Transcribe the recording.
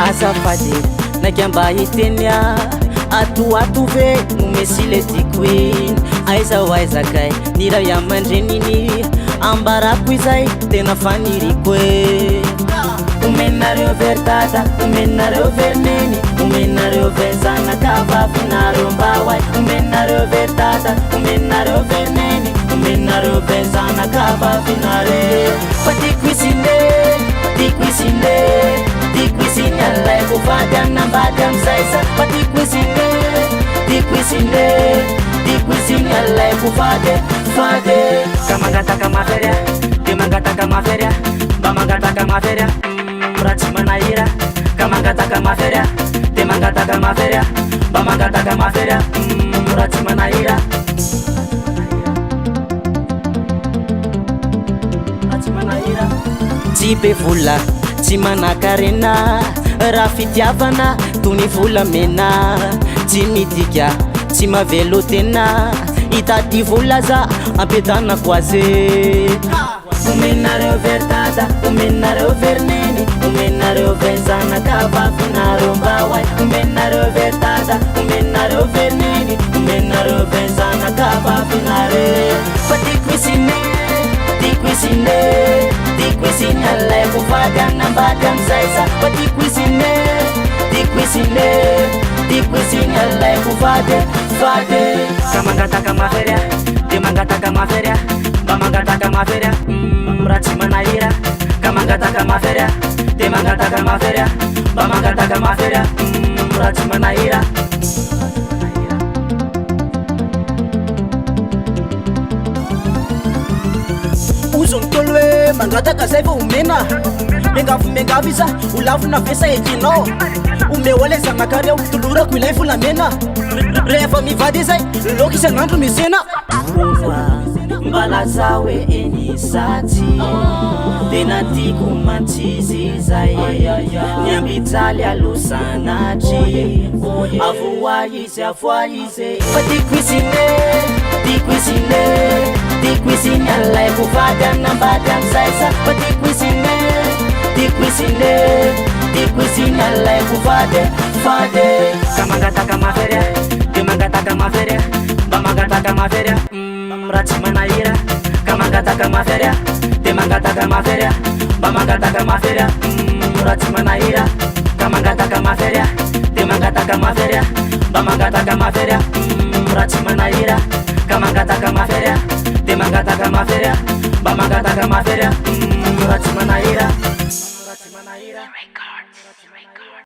azafady naika mba hitenya atoato ve nomesy le tiako iny aiza ho aizakay ny ray aman-dreniny ambarako izay tena faniriko e omenareo very tata omenareo very neny omenareo very zanakavavinareo mbaway omenareo very tata omenareo very neny omenareo very zanakavavinareo fa tiako isine alay ko vady anambady amizay sa fa tiako isine alay ko vady ka mangataka maferia de mangataka maferia mba mangataka maferia raha tsy manahira ka mangataka maferia de mangataka maferia mba mangataka maferia raha tsy manahira tsy be vola tsy manakarena raha fitiavana tony volamena tsy midika tsy mavelo tena itady vola za ampiadanako aze omenareo very tata omenareo very neny omenareo very zanakavavinareo mbaway omenareo very tata omenareo very neny omenareo very zanakavavinareo fa tiako isine alay ko vady anambady amizay sa fa tiako isine alay ko vady ka mangataka maferia de mangataka maferia mba mangataka maferia raha tsy manahira ka mangataka maferia de mangataka maferia mba mangataka maferia raha tsy manahira ozo mitolo hoe mangataka zay fa omena mengavo iza olavina vesa ekinao omeo ale zanakareo tolorako ilay volamena rehefa mivady izay loka isan'andro misena mbalaza hoe enisaty tena tiako mantsizy zay ny ambijaly alosanatry avoa izy fa tiako isine alay ko vady anambady amizay sa fa tiako isine alay ko vady ka mangataka maferia de mangataka maferia mba mangataka maferia raha tsy manahira ka mangataka maferia de mangataka maferia mba mangataka maferia raha tsy manahira ka mangataka maferia de mangataka maferia mba mangataka maferia raha tsy manahira ka mangataka maferia de mangataka maferia mba mangataka maferia raha tsy manahira